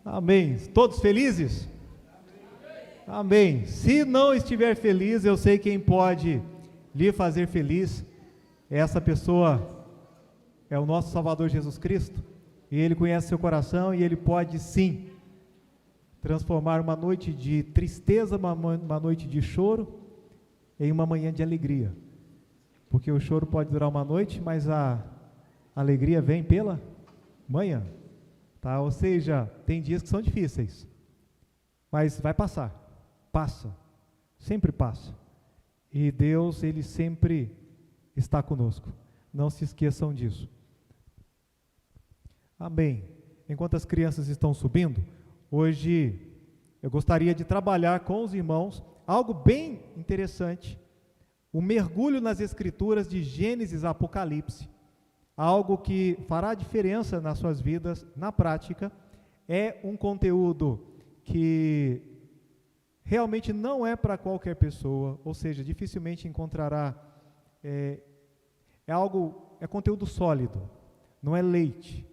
Amém. Todos felizes? Amém. Se não estiver feliz, eu sei quem pode lhe fazer feliz. Essa pessoa é o nosso Salvador Jesus Cristo. E Ele conhece seu coração e Ele pode sim transformar uma noite de tristeza, uma noite de choro, em uma manhã de alegria. Porque o choro pode durar uma noite, mas a alegria vem pela manhã. Tá? Ou seja, tem dias que são difíceis, mas vai passar. Passa, sempre passa. E Deus, Ele sempre está conosco. Não se esqueçam disso. Amém. Enquanto as crianças estão subindo, hoje eu gostaria de trabalhar com os irmãos algo bem interessante, o mergulho nas Escrituras de Gênesis a Apocalipse, algo que fará diferença nas suas vidas, na prática. É um conteúdo que realmente não é para qualquer pessoa, ou seja, dificilmente encontrará, é conteúdo sólido, não é leite.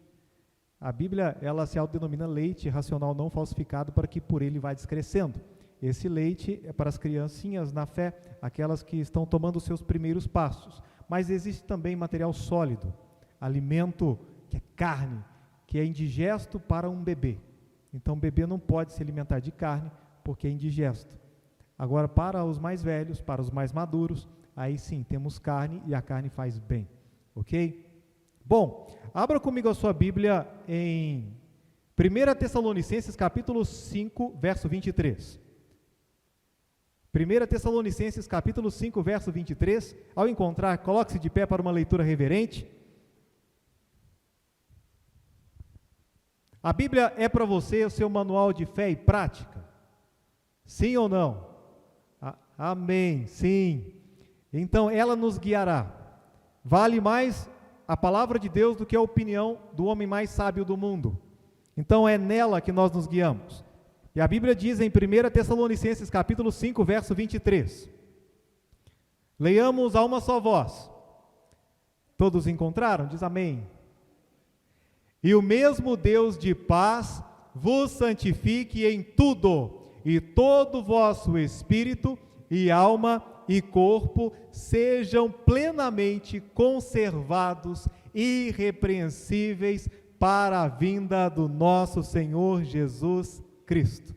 A Bíblia, ela se autodenomina leite racional não falsificado, para que por ele vá descrescendo. Esse leite é para as criancinhas na fé, aquelas que estão tomando os seus primeiros passos. Mas existe também material sólido, alimento que é carne, que é indigesto para um bebê. Então o bebê não pode se alimentar de carne, porque é indigesto. Agora, para os mais velhos, para os mais maduros, aí sim, temos carne e a carne faz bem, ok? Bom, abra comigo a sua Bíblia em 1 Tessalonicenses capítulo 5, verso 23. 1 Tessalonicenses capítulo 5, verso 23. Ao encontrar, coloque-se de pé para uma leitura reverente. A Bíblia é para você o seu manual de fé e prática? Sim ou não? Amém, sim. Então ela nos guiará. Vale mais a palavra de Deus do que a opinião do homem mais sábio do mundo. Então é nela que nós nos guiamos. E a Bíblia diz em 1 Tessalonicenses capítulo 5, verso 23. Leiamos a uma só voz. Todos encontraram? Diz amém. E o mesmo Deus de paz vos santifique em tudo, e todo o vosso espírito e alma e corpo sejam plenamente conservados, irrepreensíveis, para a vinda do nosso Senhor Jesus Cristo.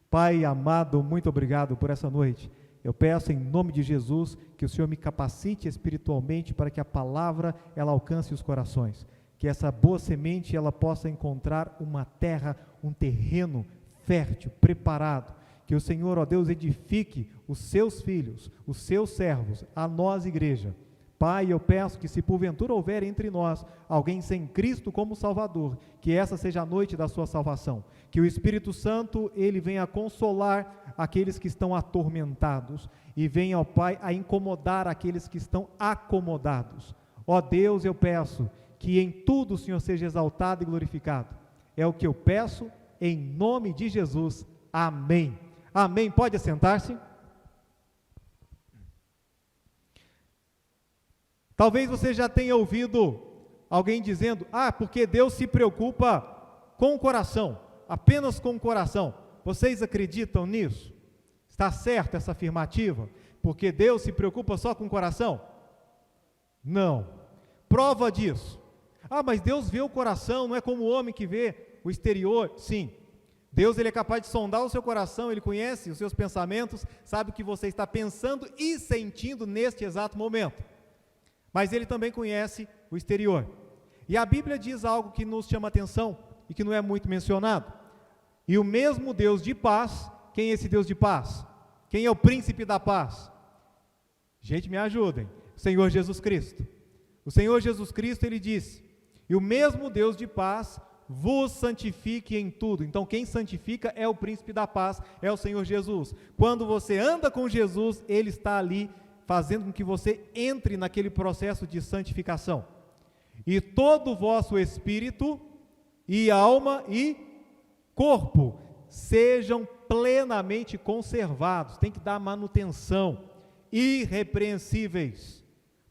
Pai amado, muito obrigado por essa noite. Eu peço em nome de Jesus que o Senhor me capacite espiritualmente para que a palavra ela alcance os corações, que essa boa semente ela possa encontrar uma terra, um terreno fértil, preparado, que o Senhor, ó Deus, edifique os seus filhos, os seus servos, a nós, igreja. Pai, eu peço que se porventura houver entre nós alguém sem Cristo como Salvador, que essa seja a noite da sua salvação, que o Espírito Santo, ele venha consolar aqueles que estão atormentados, e venha, ó Pai, a incomodar aqueles que estão acomodados. Ó Deus, eu peço que em tudo o Senhor seja exaltado e glorificado. É o que eu peço, em nome de Jesus. Amém. Amém. Pode assentar-se. Talvez você já tenha ouvido alguém dizendo: porque Deus se preocupa com o coração, apenas com o coração. Vocês acreditam nisso? Está certa essa afirmativa? Porque Deus se preocupa só com o coração? Não. Prova disso. Mas Deus vê o coração, não é como o homem que vê o exterior. Sim. Deus, ele é capaz de sondar o seu coração, ele conhece os seus pensamentos, sabe o que você está pensando e sentindo neste exato momento. Mas ele também conhece o exterior. E a Bíblia diz algo que nos chama atenção e que não é muito mencionado. E o mesmo Deus de paz, quem é esse Deus de paz? Quem é o príncipe da paz? Gente, me ajudem. O Senhor Jesus Cristo. O Senhor Jesus Cristo, ele disse: e o mesmo Deus de paz vos santifique em tudo. Então quem santifica é o príncipe da paz, é o Senhor Jesus. Quando você anda com Jesus, ele está ali fazendo com que você entre naquele processo de santificação. E todo o vosso espírito e alma e corpo sejam plenamente conservados, tem que dar manutenção, irrepreensíveis,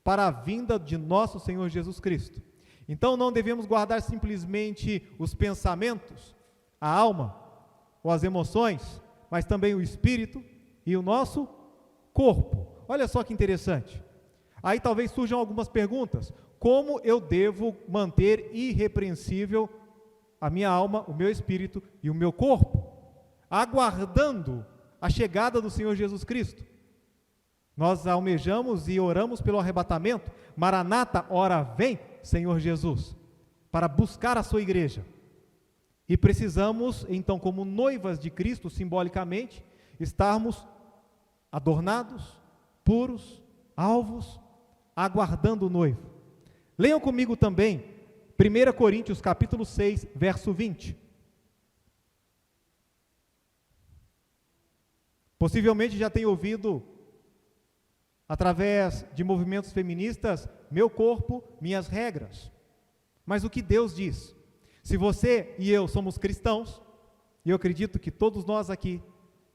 para a vinda de nosso Senhor Jesus Cristo. Então não devemos guardar simplesmente os pensamentos, a alma ou as emoções, mas também o espírito e o nosso corpo. Olha só que interessante. Aí talvez surjam algumas perguntas. Como eu devo manter irrepreensível a minha alma, o meu espírito e o meu corpo, aguardando a chegada do Senhor Jesus Cristo? Nós almejamos e oramos pelo arrebatamento. Maranata, ora vem, Senhor Jesus, para buscar a sua igreja. E precisamos, então, como noivas de Cristo, simbolicamente, estarmos adornados, puros, alvos, aguardando o noivo. Leiam comigo também 1 Coríntios capítulo 6, verso 20. Possivelmente já tem ouvido, através de movimentos feministas, meu corpo, minhas regras. Mas o que Deus diz? Se você e eu somos cristãos, e eu acredito que todos nós aqui,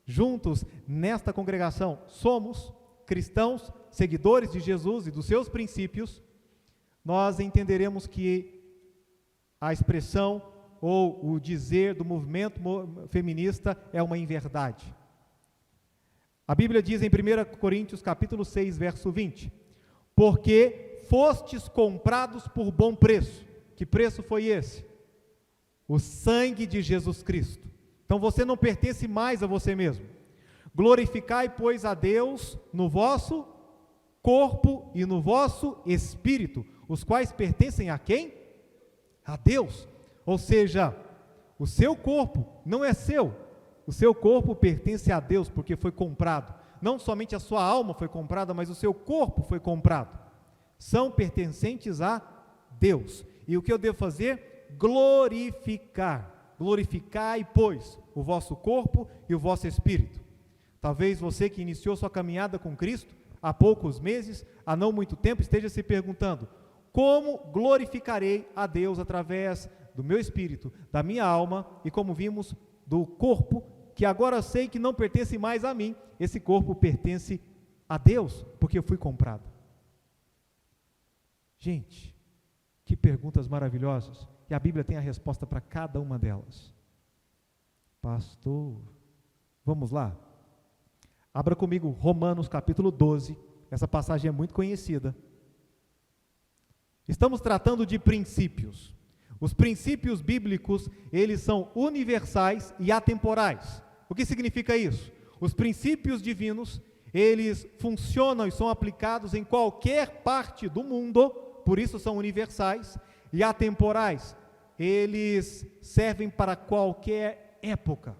juntos nesta congregação, somos cristãos, seguidores de Jesus e dos seus princípios, nós entenderemos que a expressão ou o dizer do movimento feminista é uma inverdade. A Bíblia diz em 1 Coríntios capítulo 6, verso 20, porque fostes comprados por bom preço. Que preço foi esse? O sangue de Jesus Cristo. Então você não pertence mais a você mesmo. Glorificai, pois, a Deus no vosso corpo e no vosso espírito, os quais pertencem a quem? A Deus. Ou seja, o seu corpo não é seu, o seu corpo pertence a Deus, porque foi comprado. Não somente a sua alma foi comprada, mas o seu corpo foi comprado. São pertencentes a Deus. E o que eu devo fazer? Glorificar. Glorificai, pois, o vosso corpo e o vosso espírito. Talvez você que iniciou sua caminhada com Cristo há poucos meses, há não muito tempo, esteja se perguntando: como glorificarei a Deus através do meu espírito, da minha alma e, como vimos, do corpo, que agora sei que não pertence mais a mim, esse corpo pertence a Deus, porque eu fui comprado. Gente, que perguntas maravilhosas, e a Bíblia tem a resposta para cada uma delas. Pastor, vamos lá? Abra comigo Romanos capítulo 12, essa passagem é muito conhecida. Estamos tratando de princípios. Os princípios bíblicos, eles são universais e atemporais. O que significa isso? Os princípios divinos, eles funcionam e são aplicados em qualquer parte do mundo, por isso são universais e atemporais. Eles servem para qualquer época,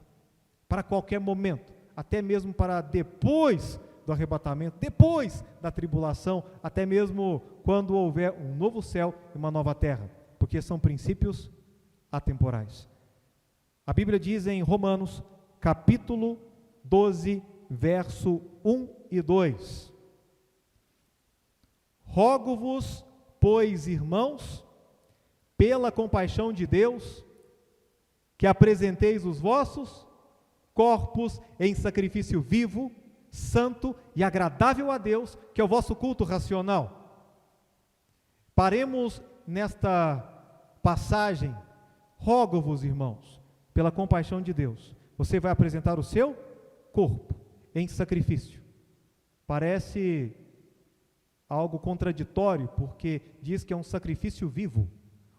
para qualquer momento, até mesmo para depois do arrebatamento, depois da tribulação, até mesmo quando houver um novo céu e uma nova terra, porque são princípios atemporais. A Bíblia diz em Romanos, capítulo 12, verso 1 e 2: rogo-vos, pois, irmãos, pela compaixão de Deus, que apresenteis os vossos corpos em sacrifício vivo, santo e agradável a Deus, que é o vosso culto racional. Paremos nesta passagem. Rogo-vos, irmãos, pela compaixão de Deus. Você vai apresentar o seu corpo em sacrifício. Parece algo contraditório, porque diz que é um sacrifício vivo.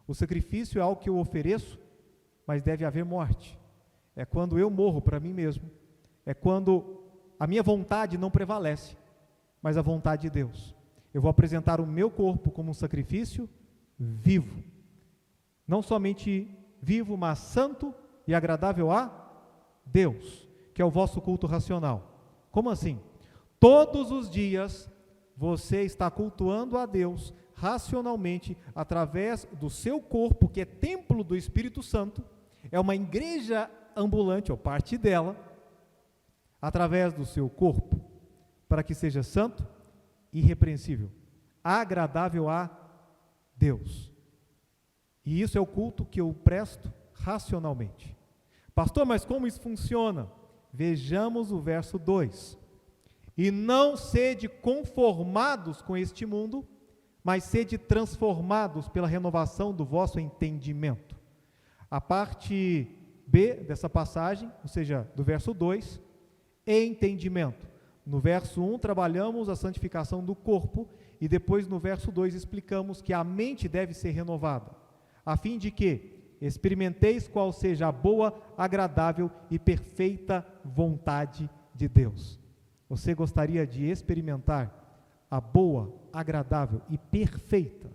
O sacrifício é algo que eu ofereço, mas deve haver morte. É quando eu morro para mim mesmo. É quando a minha vontade não prevalece, mas a vontade de Deus. Eu vou apresentar o meu corpo como um sacrifício vivo. Não somente vivo, mas santo e agradável a Deus, que é o vosso culto racional. Como assim? Todos os dias você está cultuando a Deus racionalmente através do seu corpo, que é templo do Espírito Santo, é uma igreja ambulante, ou parte dela, através do seu corpo, para que seja santo, irrepreensível, agradável a Deus. E isso é o culto que eu presto racionalmente. Pastor, mas como isso funciona? Vejamos o verso 2. E não sede conformados com este mundo, mas sede transformados pela renovação do vosso entendimento. A parte B dessa passagem, ou seja, do verso 2, entendimento. No verso 1 trabalhamos a santificação do corpo e depois no verso 2 explicamos que a mente deve ser renovada, a fim de que experimenteis qual seja a boa, agradável e perfeita vontade de Deus. Você gostaria de experimentar a boa, agradável e perfeita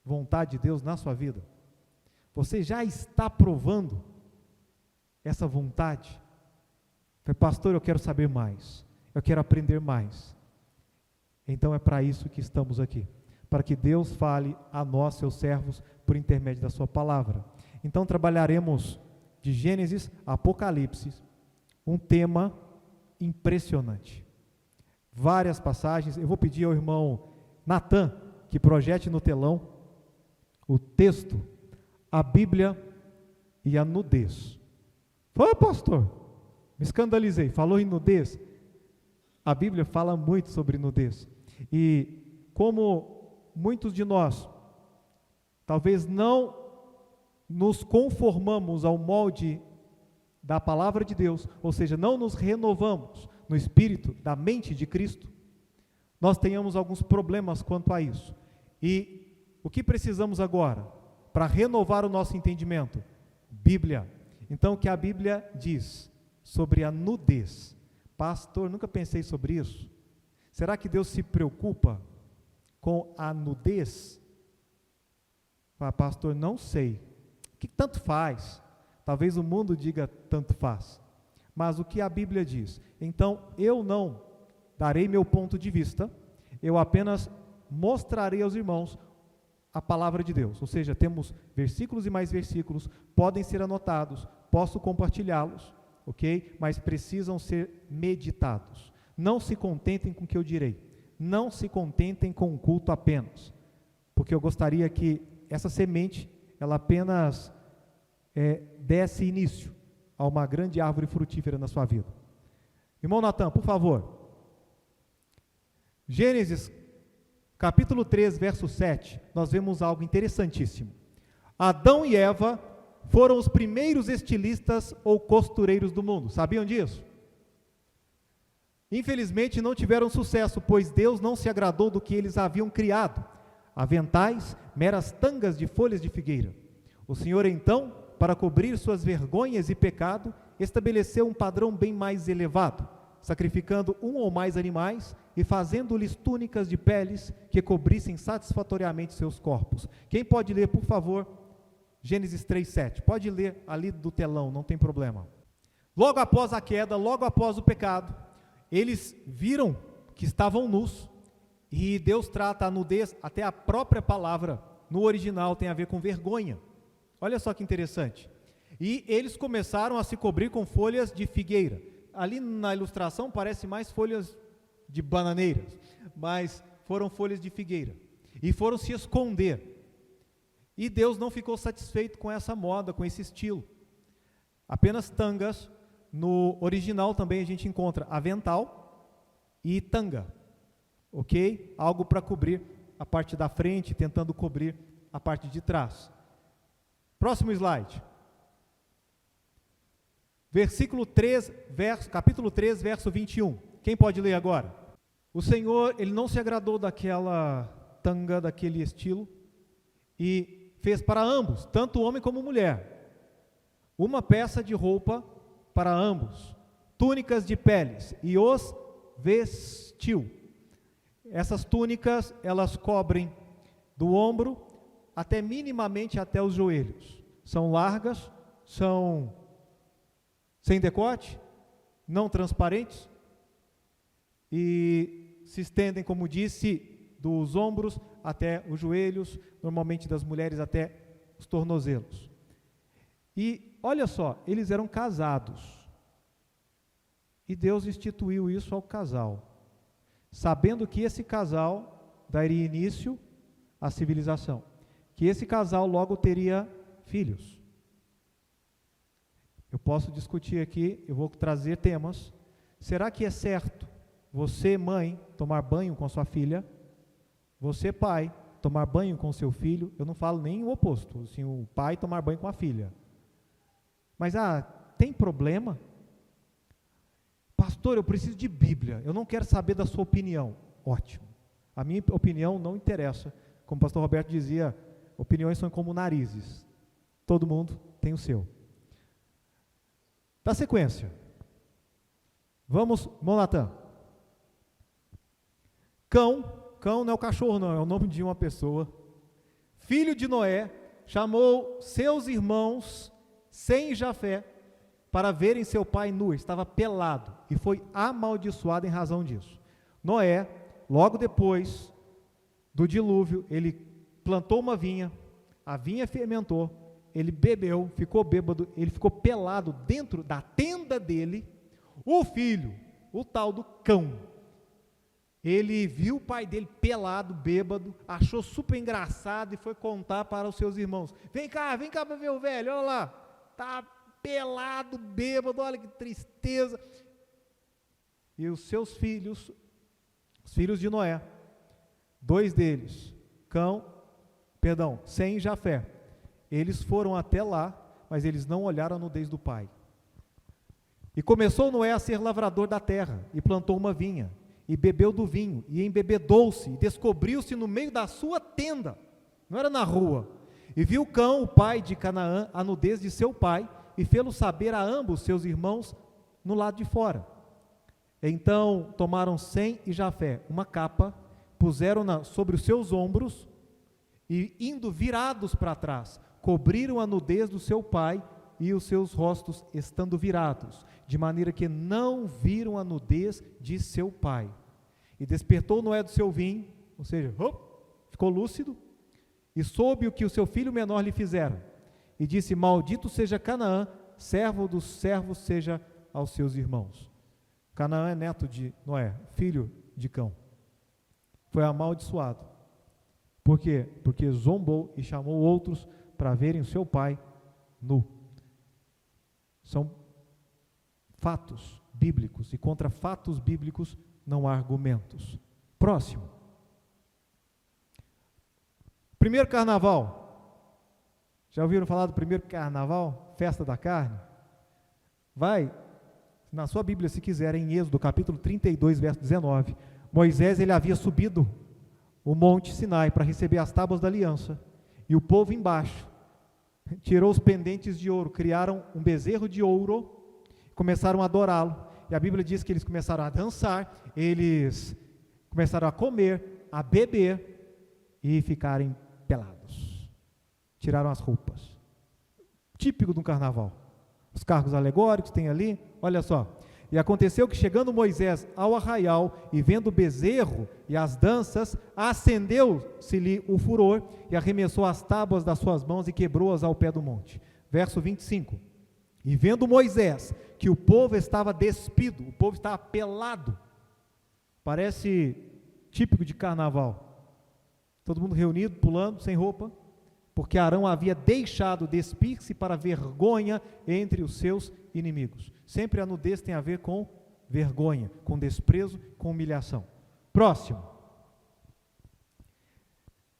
vontade de Deus na sua vida? Você já está provando essa vontade? Pastor, eu quero saber mais, eu quero aprender mais. Então é para isso que estamos aqui, para que Deus fale a nós, seus servos, por intermédio da sua palavra. Então trabalharemos de Gênesis a Apocalipse, um tema impressionante. Várias passagens. Eu vou pedir ao irmão Natan que projete no telão o texto, a Bíblia e a nudez. Foi, pastor, me escandalizei, falou em nudez. A Bíblia fala muito sobre nudez. E como muitos de nós talvez não nos conformamos ao molde da palavra de Deus, ou seja, não nos renovamos no espírito da mente de Cristo, nós tenhamos alguns problemas quanto a isso. E o que precisamos agora para renovar o nosso entendimento? Bíblia. Então, o que a Bíblia diz sobre a nudez? Pastor, nunca pensei sobre isso. Será que Deus se preocupa com a nudez? Pastor, não sei. O que tanto faz? Talvez o mundo diga tanto faz. Mas o que a Bíblia diz? Então, eu não darei meu ponto de vista, eu apenas mostrarei aos irmãos a palavra de Deus. Ou seja, temos versículos e mais versículos, podem ser anotados, posso compartilhá-los, ok? Mas precisam ser meditados. Não se contentem com o que eu direi, não se contentem com o culto apenas, porque eu gostaria que essa semente, ela apenas desse início a uma grande árvore frutífera na sua vida. Irmão Natan, por favor. Gênesis, capítulo 3, verso 7, nós vemos algo interessantíssimo. Adão e Eva foram os primeiros estilistas ou costureiros do mundo. Sabiam disso? Infelizmente não tiveram sucesso, pois Deus não se agradou do que eles haviam criado. Aventais, meras tangas de folhas de figueira. O Senhor então, para cobrir suas vergonhas e pecado, estabeleceu um padrão bem mais elevado, sacrificando um ou mais animais e fazendo-lhes túnicas de peles que cobrissem satisfatoriamente seus corpos. Quem pode ler, por favor, Gênesis 3:7? Pode ler ali do telão, não tem problema. Logo após a queda, logo após o pecado, eles viram que estavam nus, e Deus trata a nudez, até a própria palavra no original tem a ver com vergonha. Olha só que interessante. E eles começaram a se cobrir com folhas de figueira. Ali na ilustração parece mais folhas de bananeiras, mas foram folhas de figueira. E foram se esconder. E Deus não ficou satisfeito com essa moda, com esse estilo. Apenas tangas. No original também a gente encontra avental e tanga, ok? Algo para cobrir a parte da frente, tentando cobrir a parte de trás. Próximo slide. Capítulo 3, verso 21. Quem pode ler agora? O Senhor, Ele não se agradou daquela tanga, daquele estilo, e fez para ambos, tanto homem como mulher, uma peça de roupa para ambos, túnicas de peles, e os vestiu. Essas túnicas, elas cobrem do ombro até minimamente até os joelhos. São largas, são sem decote, não transparentes, e se estendem, como disse, dos ombros até os joelhos, normalmente das mulheres até os tornozelos. E olha só, eles eram casados, e Deus instituiu isso ao casal, sabendo que esse casal daria início à civilização, que esse casal logo teria filhos. Eu posso discutir aqui, eu vou trazer temas. Será que é certo você, mãe, tomar banho com sua filha? Você, pai, tomar banho com seu filho? Eu não falo nem o oposto, assim, o pai tomar banho com a filha. Mas, tem problema? Pastor, eu preciso de Bíblia, eu não quero saber da sua opinião. Ótimo. A minha opinião não interessa. Como o pastor Roberto dizia, opiniões são como narizes. Todo mundo tem o seu. Dá sequência. Vamos, Monatan. Cão não é o cachorro não, é o nome de uma pessoa. Filho de Noé, chamou seus irmãos, Sem e Jafé, para verem seu pai nu, estava pelado, e foi amaldiçoado em razão disso. Noé, logo depois do dilúvio, ele plantou uma vinha, a vinha fermentou, ele bebeu, ficou bêbado, ele ficou pelado dentro da tenda dele. O filho, o tal do cão, ele viu o pai dele pelado, bêbado, achou super engraçado e foi contar para os seus irmãos: vem cá para ver o velho, olha lá, tá pelado, bêbado, olha que tristeza. E os seus filhos, os filhos de Noé, 2 deles, Sem e Jafé, eles foram até lá, mas eles não olharam a nudez do pai. E começou Noé a ser lavrador da terra, e plantou uma vinha, e bebeu do vinho, e embebedou-se, e descobriu-se no meio da sua tenda, não era na rua. E viu Cão, o pai de Canaã, a nudez de seu pai, e fê-lo saber a ambos seus irmãos no lado de fora. Então tomaram Sem e Jafé uma capa, puseram-na sobre os seus ombros, e indo virados para trás, cobriram a nudez do seu pai e os seus rostos estando virados, de maneira que não viram a nudez de seu pai. E despertou Noé do seu vinho, ou seja, ficou lúcido, e soube o que o seu filho menor lhe fizera, e disse: maldito seja Canaã, servo dos servos seja aos seus irmãos. Canaã é neto de Noé, filho de Cão. Foi amaldiçoado. Por quê? Porque zombou e chamou outros para verem o seu pai nu. São fatos bíblicos, e contra fatos bíblicos não há argumentos. Próximo. Primeiro carnaval. Já ouviram falar do primeiro carnaval? Festa da carne? Vai na sua Bíblia, se quiser, em Êxodo, capítulo 32, verso 19. Moisés, ele havia subido o monte Sinai para receber as tábuas da aliança, e o povo embaixo tirou os pendentes de ouro, criaram um bezerro de ouro, começaram a adorá-lo, e a Bíblia diz que eles começaram a dançar, eles começaram a comer, a beber e ficarem pelados, tiraram as roupas, típico de um carnaval. Os carros alegóricos tem ali, olha só. E aconteceu que, chegando Moisés ao arraial e vendo o bezerro e as danças, acendeu-se-lhe o furor e arremessou as tábuas das suas mãos e quebrou-as ao pé do monte. Verso 25. E vendo Moisés que o povo estava despido, o povo estava pelado, parece típico de carnaval, todo mundo reunido, pulando, sem roupa, porque Arão havia deixado despir-se para vergonha entre os seus inimigos. Sempre a nudez tem a ver com vergonha, com desprezo, com humilhação. Próximo.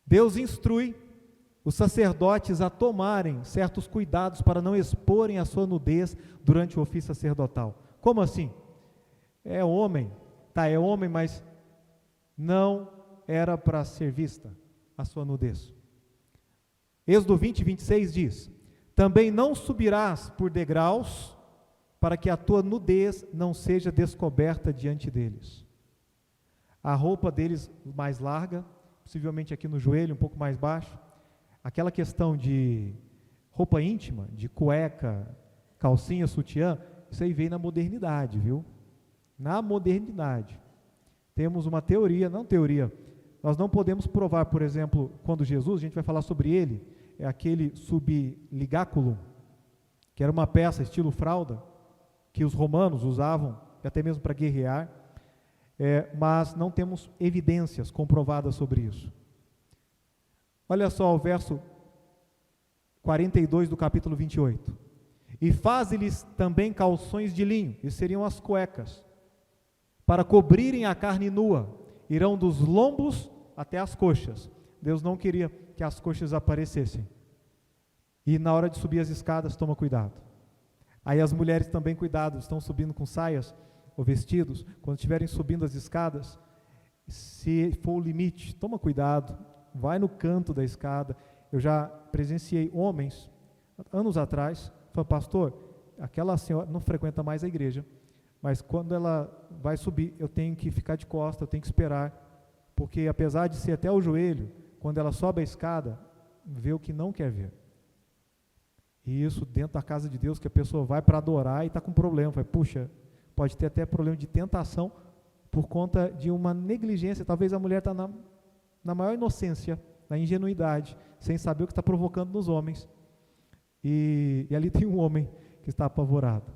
Deus instrui os sacerdotes a tomarem certos cuidados para não exporem a sua nudez durante o ofício sacerdotal. Como assim? É homem, mas não era para ser vista a sua nudez. Êxodo 20, 26 diz: também não subirás por degraus, para que a tua nudez não seja descoberta diante deles. A roupa deles mais larga, possivelmente aqui no joelho, um pouco mais baixo. Aquela questão de roupa íntima, de cueca, calcinha, sutiã, isso aí veio na modernidade, viu? Na modernidade. Temos uma teoria, nós não podemos provar, por exemplo, quando Jesus, a gente vai falar sobre ele, é aquele subligáculo, que era uma peça estilo fralda, que os romanos usavam, até mesmo para guerrear, mas não temos evidências comprovadas sobre isso. Olha só o verso 42 do capítulo 28. E faze-lhes também calções de linho, e seriam as cuecas, para cobrirem a carne nua, irão dos lombos até as coxas. Deus não queria que as coxas aparecessem. E na hora de subir as escadas, toma cuidado. Aí as mulheres também, cuidado, estão subindo com saias ou vestidos, quando estiverem subindo as escadas, se for o limite, toma cuidado, vai no canto da escada. Eu já presenciei homens, anos atrás, falando: pastor, aquela senhora não frequenta mais a igreja, mas quando ela vai subir, eu tenho que ficar de costas, eu tenho que esperar, porque apesar de ser até o joelho, quando ela sobe a escada, vê o que não quer ver. E isso dentro da casa de Deus, que a pessoa vai para adorar e está com problema. Vai, puxa, pode ter até problema de tentação por conta de uma negligência. Talvez a mulher está na maior inocência, na ingenuidade, sem saber o que está provocando nos homens. E ali tem um homem que está apavorado.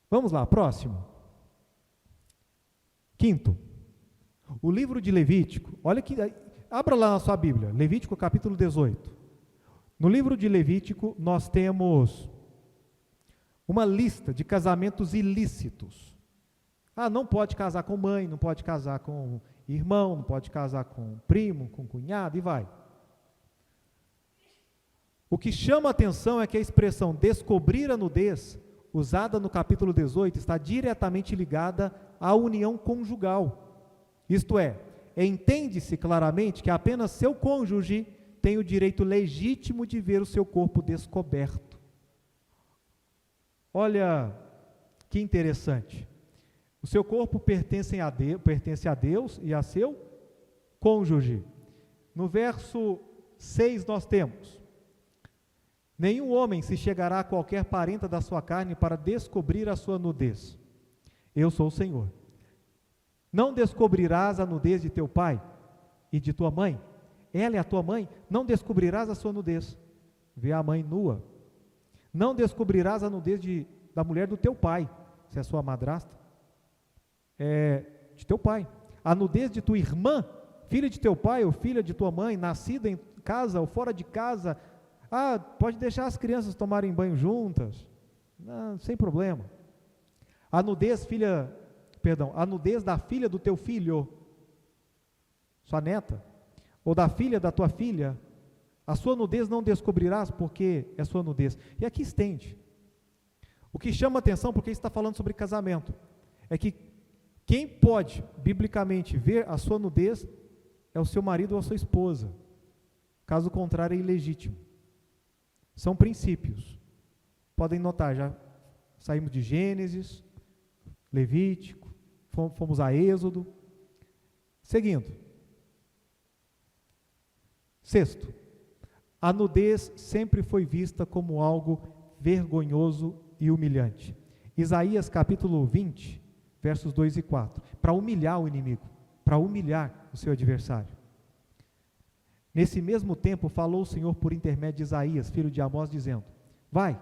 Vamos lá, próximo. Quinto, o livro de Levítico. Olha que, abra lá na sua Bíblia, Levítico capítulo 18. No livro de Levítico, nós temos uma lista de casamentos ilícitos. Não pode casar com mãe, não pode casar com irmão, não pode casar com primo, com cunhado, e vai. O que chama a atenção é que a expressão descobrir a nudez, usada no capítulo 18, está diretamente ligada à união conjugal. Isto é, entende-se claramente que apenas seu cônjuge tem o direito legítimo de ver o seu corpo descoberto. Olha que interessante. O seu corpo pertence a Deus e a seu cônjuge. No verso 6 nós temos: nenhum homem se chegará a qualquer parenta da sua carne para descobrir a sua nudez. Eu sou o Senhor. Não descobrirás a nudez de teu pai e de tua mãe. Ela é a tua mãe. Não descobrirás a sua nudez. Vê a mãe nua. Não descobrirás a nudez da mulher do teu pai, se é sua madrasta, de teu pai. A nudez de tua irmã, filha de teu pai ou filha de tua mãe, nascida em casa ou fora de casa. Pode deixar as crianças tomarem banho juntas, não, sem problema. A nudez da filha do teu filho, sua neta, ou da filha da tua filha, a sua nudez não descobrirás, porque é sua nudez. E aqui estende. O que chama atenção, porque está falando sobre casamento, é que quem pode, biblicamente, ver a sua nudez é o seu marido ou a sua esposa. Caso contrário, é ilegítimo. São princípios. Podem notar, já saímos de Gênesis, Levítico, fomos a Êxodo. Seguindo. Sexto, a nudez sempre foi vista como algo vergonhoso e humilhante. Isaías capítulo 20, versos 2 e 4. Para humilhar o inimigo, para humilhar o seu adversário. Nesse mesmo tempo falou o Senhor por intermédio de Isaías, filho de Amós, dizendo: vai,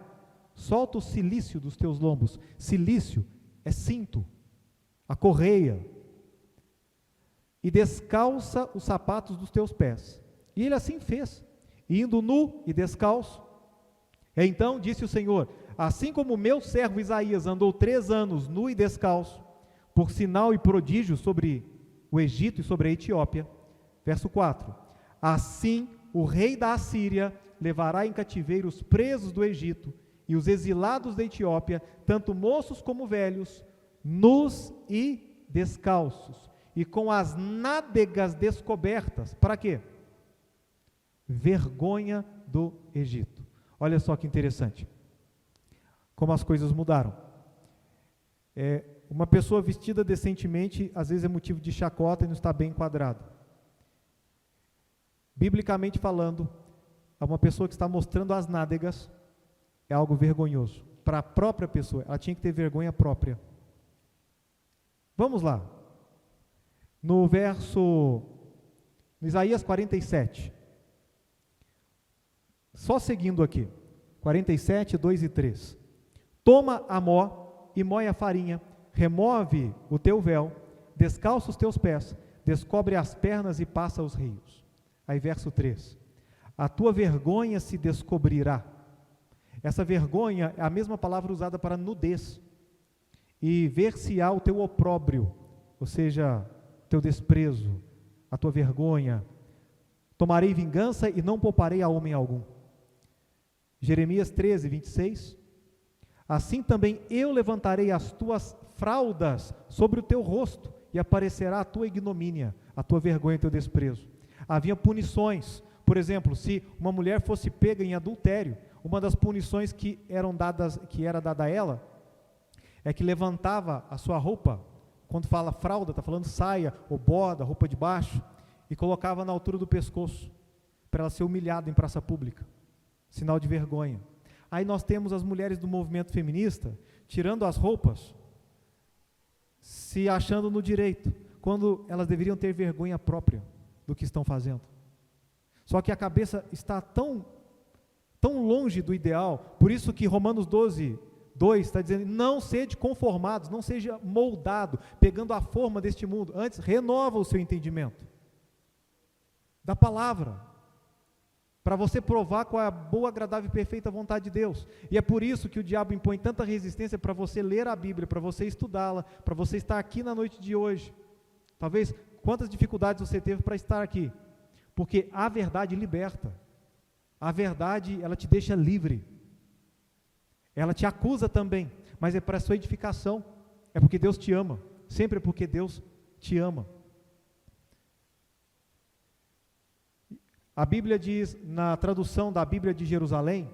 solta o cilício dos teus lombos. Cilício é cinto, a correia, e descalça os sapatos dos teus pés. E ele assim fez, indo nu e descalço. Então disse o Senhor: assim como o meu servo Isaías andou 3 anos nu e descalço, por sinal e prodígio sobre o Egito e sobre a Etiópia. Verso 4: assim o rei da Assíria levará em cativeiro os presos do Egito e os exilados da Etiópia, tanto moços como velhos, nus e descalços, e com as nádegas descobertas. Para quê? Vergonha do Egito. Olha só que interessante, como as coisas mudaram. Uma pessoa vestida decentemente, às vezes é motivo de chacota e não está bem enquadrado. Biblicamente falando, uma pessoa que está mostrando as nádegas é algo vergonhoso. Para a própria pessoa, ela tinha que ter vergonha própria. Vamos lá. No Isaías 47. Só seguindo aqui, 47, 2 e 3. Toma a mó e moe a farinha, remove o teu véu, descalça os teus pés, descobre as pernas e passa os rios. Aí verso 3. A tua vergonha se descobrirá. Essa vergonha é a mesma palavra usada para nudez. E ver-se-á o teu opróbrio, ou seja, teu desprezo, a tua vergonha. Tomarei vingança e não pouparei a homem algum. Jeremias 13, 26. assim também eu levantarei as tuas fraldas sobre o teu rosto, e aparecerá a tua ignomínia, a tua vergonha e o teu desprezo. Havia punições. Por exemplo, se uma mulher fosse pega em adultério, uma das punições que era dada a ela, é que levantava a sua roupa, quando fala fralda, está falando saia, ou borda, roupa de baixo, e colocava na altura do pescoço, para ela ser humilhada em praça pública, sinal de vergonha. Aí nós temos as mulheres do movimento feminista, tirando as roupas, se achando no direito, quando elas deveriam ter vergonha própria do que estão fazendo. Só que a cabeça está tão longe do ideal, por isso que Romanos 12, 2 está dizendo, não sede conformados, não seja moldado, pegando a forma deste mundo, antes renova o seu entendimento, da palavra, para você provar qual é a boa, agradável e perfeita vontade de Deus. E é por isso que o diabo impõe tanta resistência para você ler a Bíblia, para você estudá-la, para você estar aqui na noite de hoje. Talvez, quantas dificuldades você teve para estar aqui? Porque a verdade liberta, a verdade, ela te deixa livre, ela te acusa também, mas é para a sua edificação, é porque Deus te ama, sempre é porque Deus te ama. A Bíblia diz, na tradução da Bíblia de Jerusalém,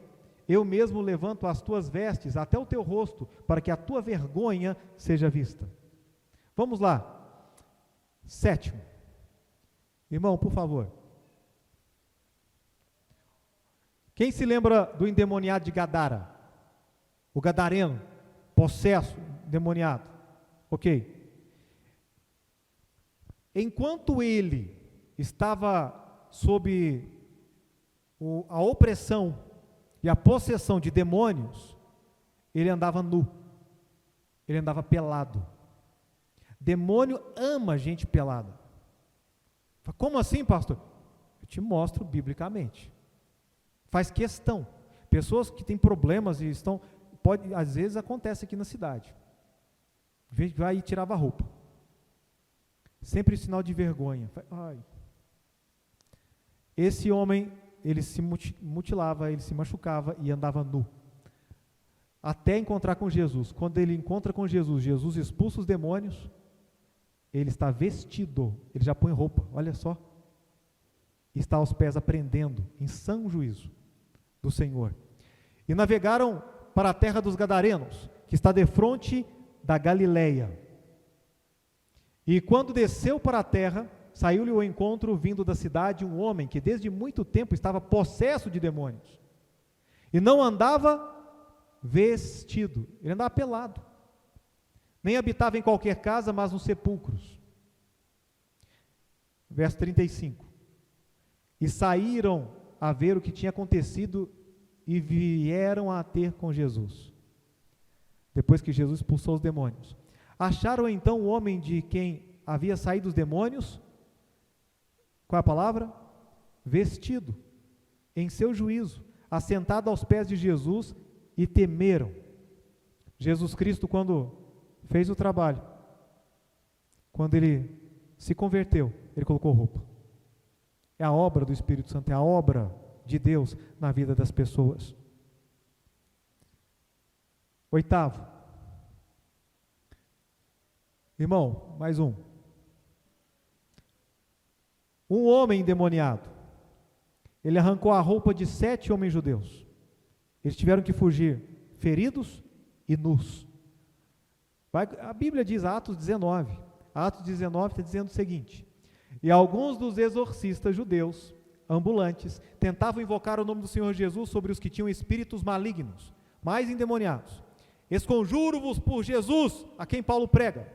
eu mesmo levanto as tuas vestes até o teu rosto, para que a tua vergonha seja vista. Vamos lá, 7. Irmão, por favor. Quem se lembra do endemoniado de Gadara? O gadareno, possesso, endemoniado. Ok. Enquanto ele estava sob a opressão e a possessão de demônios, ele andava nu, ele andava pelado. Demônio ama gente pelada. Como assim, pastor? Eu te mostro biblicamente. Faz questão. Pessoas que têm problemas e às vezes acontece aqui na cidade. Vai e tirava a roupa. Sempre sinal de vergonha. Ai. Esse homem, ele se mutilava, ele se machucava e andava nu, até encontrar com Jesus. Quando ele encontra com Jesus, Jesus expulsa os demônios, ele está vestido, ele já põe roupa, olha só, está aos pés aprendendo, em sã juízo do Senhor. E navegaram para a terra dos Gadarenos, que está defronte da Galileia. E quando desceu para a terra, saiu-lhe ao encontro, vindo da cidade, um homem que desde muito tempo estava possesso de demônios, e não andava vestido, ele andava pelado, nem habitava em qualquer casa, mas nos sepulcros. Verso 35, e saíram a ver o que tinha acontecido, e vieram a ter com Jesus, depois que Jesus expulsou os demônios. Acharam então o homem de quem havia saído os demônios, qual é a palavra? Vestido, em seu juízo, assentado aos pés de Jesus, e temeram. Jesus Cristo, quando fez o trabalho, quando ele se converteu, ele colocou roupa. É a obra do Espírito Santo, é a obra de Deus na vida das pessoas. 8. Irmão, mais um. Um homem endemoniado, ele arrancou a roupa de 7 homens judeus. Eles tiveram que fugir, feridos e nus. A Bíblia diz, Atos 19 está dizendo o seguinte: e alguns dos exorcistas judeus, ambulantes, tentavam invocar o nome do Senhor Jesus sobre os que tinham espíritos malignos, mais endemoniados. Esconjuro-vos por Jesus, a quem Paulo prega.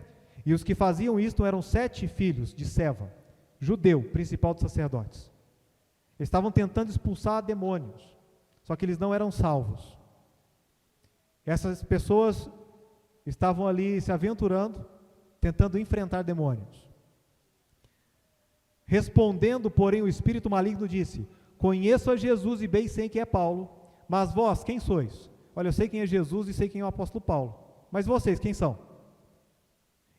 E os que faziam isto eram 7 filhos de Seva, judeu, principal dos sacerdotes. Eles estavam tentando expulsar demônios, só que eles não eram salvos. Essas pessoas estavam ali se aventurando, tentando enfrentar demônios. Respondendo, porém, o espírito maligno disse: conheço a Jesus e bem sei quem é Paulo, mas vós, quem sois? Olha, eu sei quem é Jesus e sei quem é o apóstolo Paulo, mas vocês, quem são?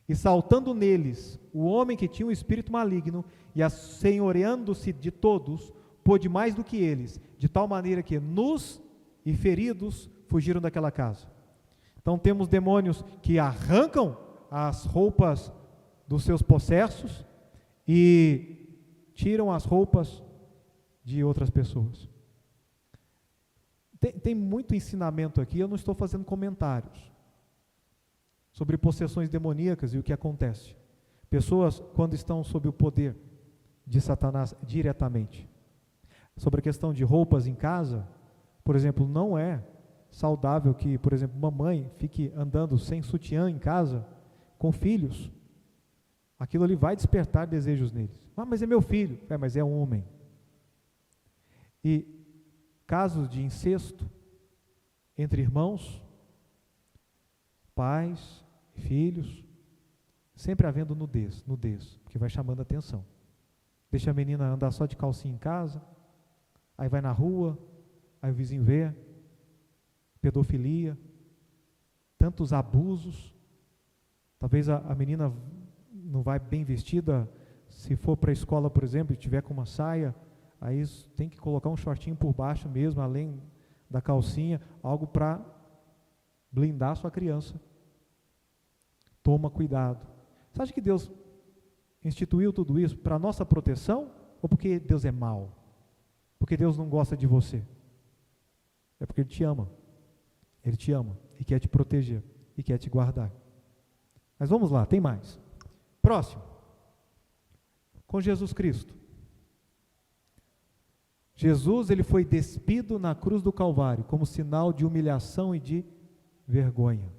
E saltando neles, o homem que tinha um espírito maligno, e assenhoreando-se de todos, pôde mais do que eles, de tal maneira que, nus e feridos, fugiram daquela casa. Então temos demônios que arrancam as roupas dos seus possessos e tiram as roupas de outras pessoas. Tem muito ensinamento aqui, eu não estou fazendo comentários sobre possessões demoníacas e o que acontece. Pessoas, quando estão sob o poder de Satanás diretamente. Sobre a questão de roupas em casa, por exemplo, não é saudável que, por exemplo, uma mãe fique andando sem sutiã em casa com filhos. Aquilo ali vai despertar desejos neles. Ah, mas é meu filho. Mas é um homem. E casos de incesto entre irmãos, pais, filhos, sempre havendo nudez, porque vai chamando a atenção. Deixa a menina andar só de calcinha em casa, aí vai na rua, aí o vizinho vê, pedofilia, tantos abusos. Talvez a menina não vai bem vestida, se for para a escola, por exemplo, e tiver com uma saia, aí tem que colocar um shortinho por baixo mesmo, além da calcinha, algo para blindar sua criança. Toma cuidado. Você acha que Deus instituiu tudo isso para nossa proteção ou porque Deus é mau? Porque Deus não gosta de você? É porque Ele te ama. Ele te ama e quer te proteger e quer te guardar. Mas vamos lá, tem mais. Próximo. Com Jesus Cristo. Jesus, ele foi despido na cruz do Calvário como sinal de humilhação e de vergonha.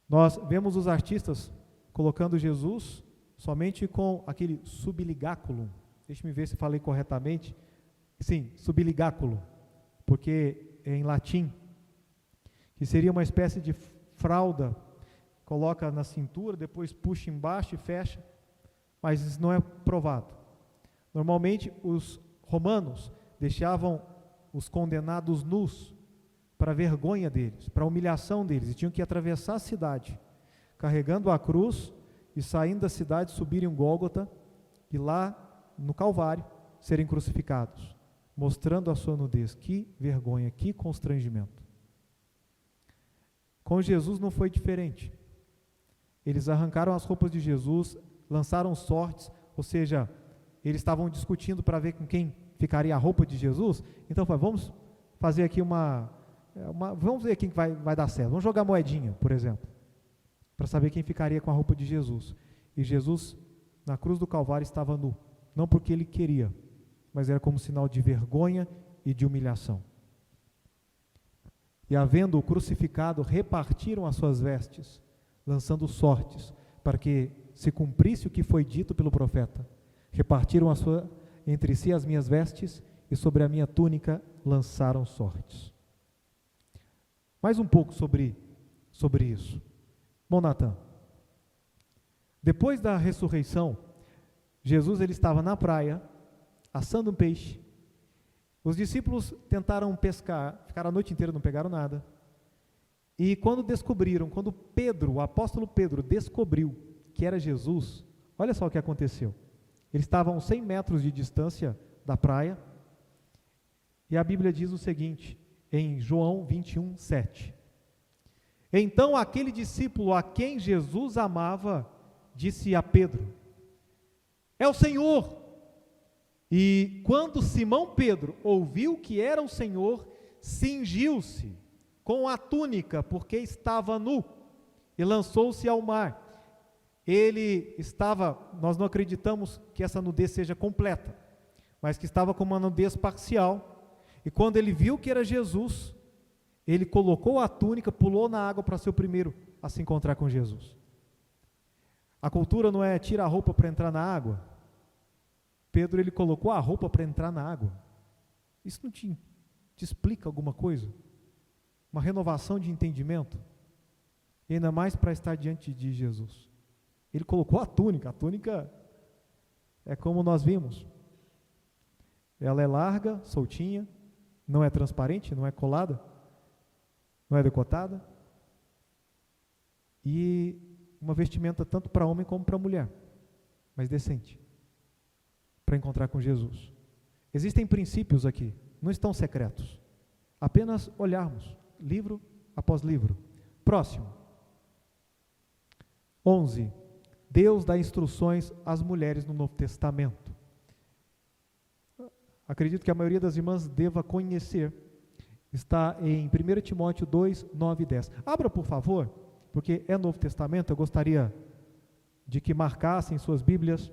Nós vemos os artistas colocando Jesus somente com aquele subligáculo. Deixe-me ver se falei corretamente. Sim, subligáculo, porque é em latim, que seria uma espécie de fralda, coloca na cintura, depois puxa embaixo e fecha, mas isso não é provado. Normalmente os romanos deixavam os condenados nus para a vergonha deles, para a humilhação deles, e tinham que atravessar a cidade, carregando a cruz e saindo da cidade, subirem um Gólgota e lá no Calvário serem crucificados, mostrando a sua nudez. Que vergonha, que constrangimento. Com Jesus não foi diferente. Eles arrancaram as roupas de Jesus, lançaram sortes, ou seja, eles estavam discutindo para ver com quem ficaria a roupa de Jesus. Então vamos fazer aqui vamos ver quem vai dar certo. Vamos jogar moedinha, por exemplo, para saber quem ficaria com a roupa de Jesus. E Jesus, na cruz do Calvário, estava nu. Não porque ele queria, mas era como sinal de vergonha e de humilhação. E havendo-o crucificado, repartiram as suas vestes, lançando sortes, para que se cumprisse o que foi dito pelo profeta. Repartiram entre si as minhas vestes, e sobre a minha túnica lançaram sortes. Mais um pouco sobre isso. Bom, Natan, depois da ressurreição, Jesus ele estava na praia, assando um peixe. Os discípulos tentaram pescar, ficaram a noite inteira, não pegaram nada. E quando Pedro, o apóstolo Pedro, descobriu que era Jesus, olha só o que aconteceu. Eles estavam a 100 metros de distância da praia, e a Bíblia diz o seguinte, em João 21, 7. Então aquele discípulo a quem Jesus amava, disse a Pedro, é o Senhor. E quando Simão Pedro ouviu que era o Senhor, cingiu-se com a túnica, porque estava nu, e lançou-se ao mar. Nós não acreditamos que essa nudez seja completa, mas que estava com uma nudez parcial. E quando ele viu que era Jesus, ele colocou a túnica, pulou na água para ser o primeiro a se encontrar com Jesus. A cultura não é tira a roupa para entrar na água. Pedro, ele colocou a roupa para entrar na água. Isso não te explica alguma coisa? Uma renovação de entendimento? E ainda mais para estar diante de Jesus. Ele colocou a túnica é como nós vimos. Ela é larga, soltinha, não é transparente, não é colada, não é decotada. E uma vestimenta tanto para homem como para mulher, mas decente, para encontrar com Jesus. Existem princípios aqui, não estão secretos. Apenas olharmos, livro após livro. Próximo. 11. Deus dá instruções às mulheres no Novo Testamento. Acredito que a maioria das irmãs deva conhecer. Está em 1 Timóteo 2, 9 e 10. Abra, por favor, porque é Novo Testamento, eu gostaria de que marcassem suas Bíblias.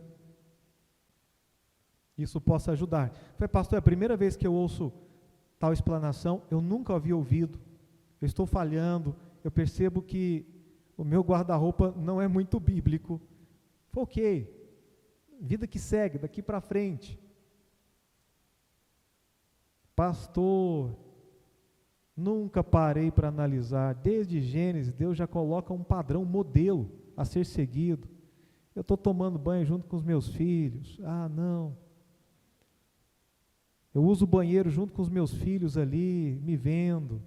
Isso possa ajudar. Falei, pastor, é a primeira vez que eu ouço tal explanação, eu nunca havia ouvido, eu estou falhando, eu percebo que o meu guarda-roupa não é muito bíblico. Falei, ok, vida que segue, daqui para frente. Pastor, nunca parei para analisar, desde Gênesis, Deus já coloca um padrão, um modelo a ser seguido. Eu estou tomando banho junto com os meus filhos, não. Eu uso o banheiro junto com os meus filhos ali, me vendo.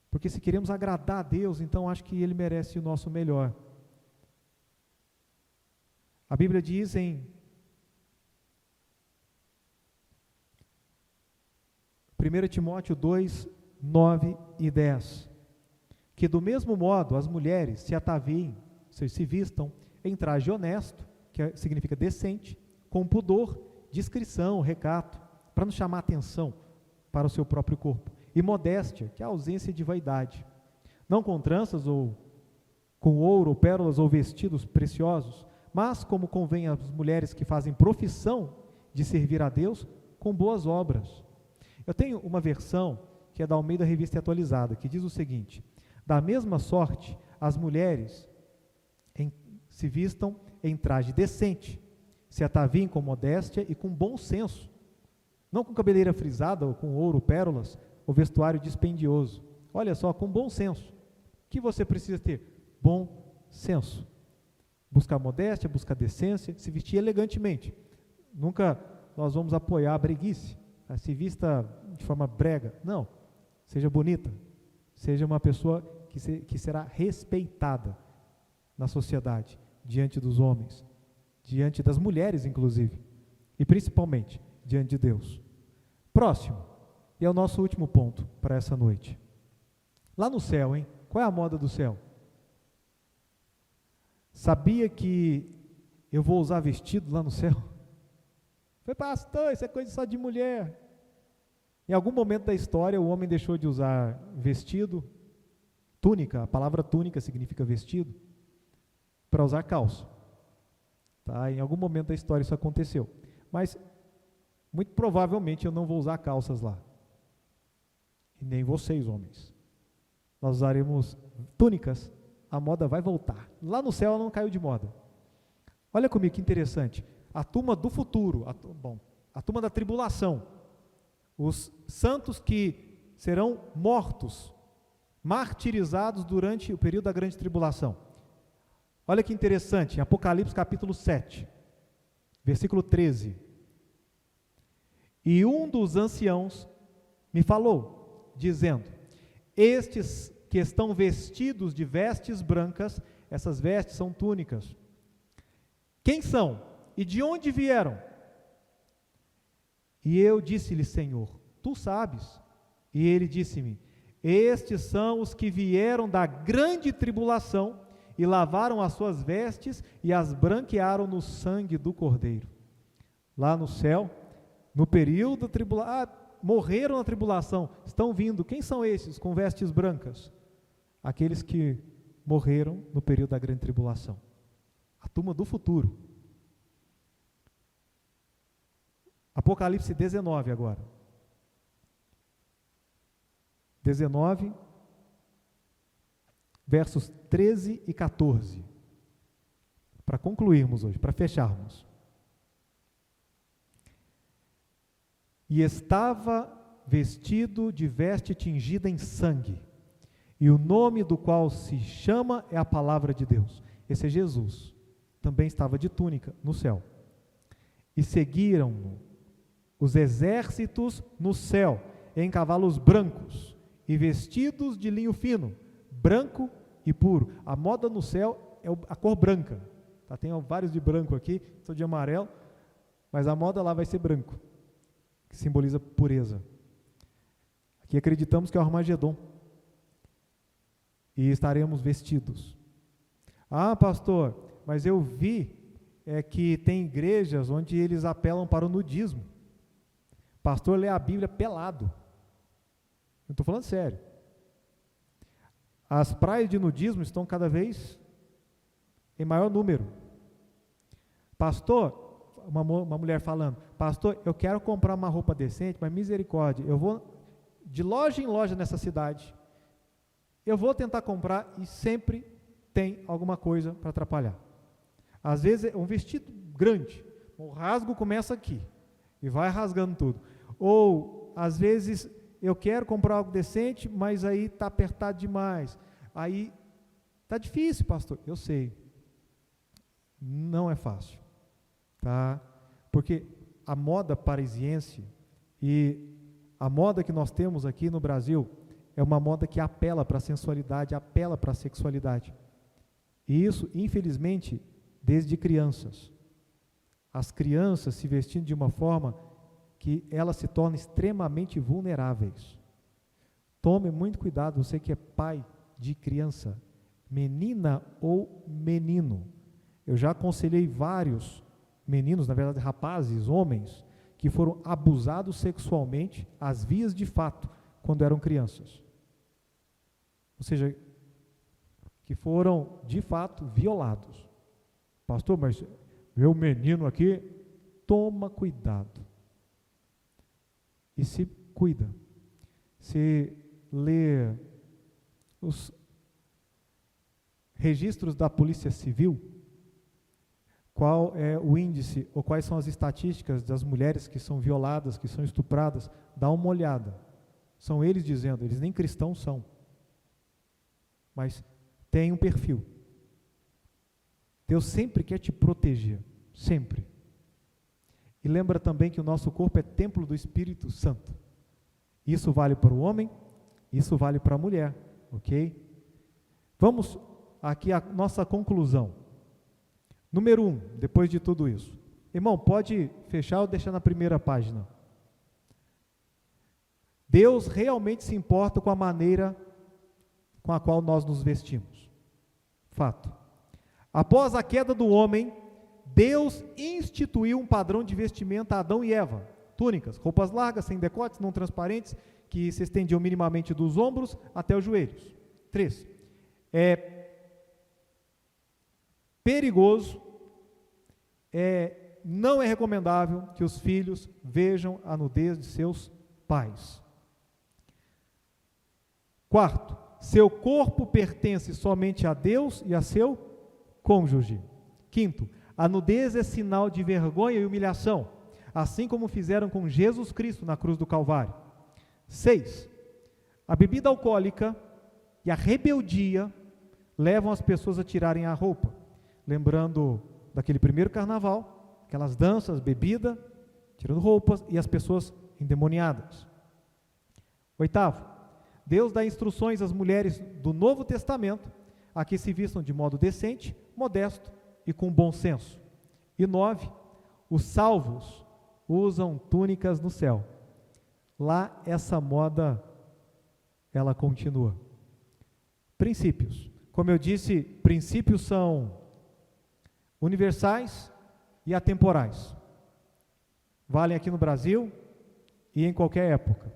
Porque se queremos agradar a Deus, então acho que Ele merece o nosso melhor. A Bíblia diz em 1 Timóteo 2, 9 e 10, que do mesmo modo as mulheres se ataviem, se vistam em traje honesto, que significa decente, com pudor, discrição, recato, para não chamar atenção para o seu próprio corpo, e modéstia, que é a ausência de vaidade, não com tranças ou com ouro, ou pérolas ou vestidos preciosos, mas como convém às mulheres que fazem profissão de servir a Deus com boas obras. Eu tenho uma versão que é da Almeida Revista Atualizada, que diz o seguinte: da mesma sorte, as mulheres se vistam em traje decente, se ataviem com modéstia e com bom senso, não com cabeleira frisada ou com ouro, pérolas, ou vestuário dispendioso. Olha só, com bom senso. O que você precisa ter? Bom senso. Buscar modéstia, buscar decência, se vestir elegantemente. Nunca nós vamos apoiar a breguice, se vista de forma brega. Não, seja bonita, seja uma pessoa que será respeitada na sociedade, diante dos homens, diante das mulheres inclusive, e principalmente diante de Deus. Próximo, e é o nosso último ponto para essa noite. Lá no céu, hein? Qual é a moda do céu? Sabia que eu vou usar vestido lá no céu? Foi, pastor, isso é coisa só de mulher. Em algum momento da história, o homem deixou de usar vestido, túnica, a palavra túnica significa vestido, para usar calça. Tá? Em algum momento da história isso aconteceu. Mas, muito provavelmente, eu não vou usar calças lá. E nem vocês, homens. Nós usaremos túnicas, a moda vai voltar. Lá no céu ela não caiu de moda. Olha comigo que interessante. A turma do futuro, a turma da tribulação, os santos que serão mortos, martirizados durante o período da grande tribulação. Olha que interessante, em Apocalipse capítulo 7, versículo 13. E um dos anciãos me falou, dizendo: estes que estão vestidos de vestes brancas, essas vestes são túnicas, quem são? E de onde vieram? E eu disse-lhe: Senhor, tu sabes. E ele disse-me: estes são os que vieram da grande tribulação e lavaram as suas vestes e as branquearam no sangue do Cordeiro. Lá no céu, no período da tribulação, morreram na tribulação, estão vindo. Quem são esses com vestes brancas? Aqueles que morreram no período da grande tribulação. A turma do futuro. Apocalipse 19 agora. 19, versos 13 e 14. Para concluirmos hoje, para fecharmos. E estava vestido de veste tingida em sangue, e o nome do qual se chama é a palavra de Deus. Esse é Jesus. Também estava de túnica no céu. E seguiram-no os exércitos no céu, em cavalos brancos, e vestidos de linho fino, branco e puro. A moda no céu é a cor branca. Tá? Tem vários de branco aqui, estou de amarelo, mas a moda lá vai ser branco, que simboliza pureza. que acreditamos que é o Armagedon. E estaremos vestidos. Ah, pastor, mas eu vi que tem igrejas onde eles apelam para o nudismo. Pastor lê a Bíblia pelado. Eu estou falando sério. As praias de nudismo estão cada vez em maior número. Pastor, uma mulher falando, pastor, eu quero comprar uma roupa decente, mas misericórdia, eu vou de loja em loja nessa cidade, eu vou tentar comprar e sempre tem alguma coisa para atrapalhar. Às vezes é um vestido grande, o rasgo começa aqui e vai rasgando tudo. Ou, às vezes, eu quero comprar algo decente, mas aí está apertado demais. Aí, está difícil, pastor. Eu sei. Não é fácil. Tá? Porque a moda parisiense e a moda que nós temos aqui no Brasil é uma moda que apela para a sensualidade, apela para a sexualidade. E isso, infelizmente, desde crianças. As crianças se vestindo de uma forma que elas se tornam extremamente vulneráveis. Tome muito cuidado, você que é pai de criança, menina ou menino. Eu já aconselhei vários meninos, na verdade rapazes, homens, que foram abusados sexualmente às vias de fato, quando eram crianças. Ou seja, que foram de fato violados. Pastor, mas meu menino aqui, toma cuidado. E se cuida. Se lê os registros da Polícia Civil, qual é o índice, ou quais são as estatísticas das mulheres que são violadas, que são estupradas, dá uma olhada. São eles dizendo, eles nem cristãos são, mas tem um perfil. Deus sempre quer te proteger, sempre. E lembra também que o nosso corpo é templo do Espírito Santo. Isso vale para o homem, isso vale para a mulher, ok? Vamos aqui à nossa conclusão. Número 1, depois de tudo isso. Irmão, pode fechar ou deixar na primeira página. Deus realmente se importa com a maneira com a qual nós nos vestimos. Fato. Após a queda do homem, Deus instituiu um padrão de vestimenta a Adão e Eva. Túnicas, roupas largas, sem decotes, não transparentes, que se estendiam minimamente dos ombros até os joelhos. 3. É perigoso, não é recomendável que os filhos vejam a nudez de seus pais. 4. Seu corpo pertence somente a Deus e a seu cônjuge. 5. A nudez é sinal de vergonha e humilhação, assim como fizeram com Jesus Cristo na cruz do Calvário. 6. A bebida alcoólica e a rebeldia levam as pessoas a tirarem a roupa. Lembrando daquele primeiro carnaval, aquelas danças, bebida, tirando roupas e as pessoas endemoniadas. 8. Deus dá instruções às mulheres do Novo Testamento a que se vistam de modo decente, modesto e com bom senso. E 9, os salvos usam túnicas no céu. Lá essa moda, ela continua. Princípios. Como eu disse, princípios são universais e atemporais. Valem aqui no Brasil e em qualquer época.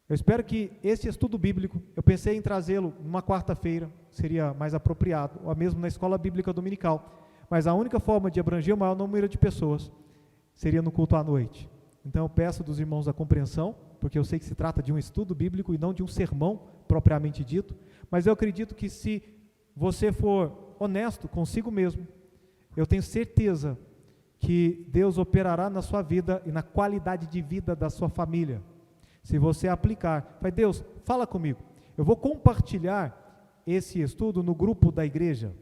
Eu espero que esse estudo bíblico, eu pensei em trazê-lo numa quarta-feira, seria mais apropriado, ou mesmo na escola bíblica dominical, mas a única forma de abranger o maior número de pessoas seria no culto à noite. Então eu peço dos irmãos a compreensão, porque eu sei que se trata de um estudo bíblico e não de um sermão propriamente dito, mas eu acredito que se você for honesto consigo mesmo, eu tenho certeza que Deus operará na sua vida e na qualidade de vida da sua família. Se você aplicar, vai, Deus, fala comigo. Eu vou compartilhar esse estudo no grupo da igreja.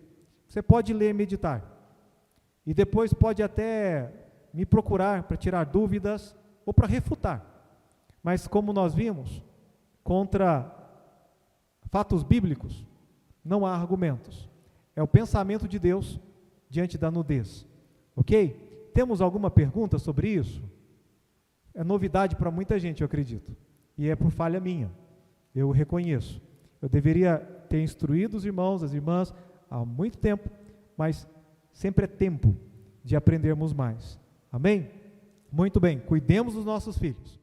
Você pode ler e meditar. E depois pode até me procurar para tirar dúvidas ou para refutar. Mas como nós vimos, contra fatos bíblicos, não há argumentos. É o pensamento de Deus diante da nudez. Ok? Temos alguma pergunta sobre isso? É novidade para muita gente, eu acredito. e é por falha minha, eu reconheço. Eu deveria ter instruído os irmãos, as irmãs, há muito tempo, mas sempre é tempo de aprendermos mais. Amém? Muito bem, cuidemos dos nossos filhos.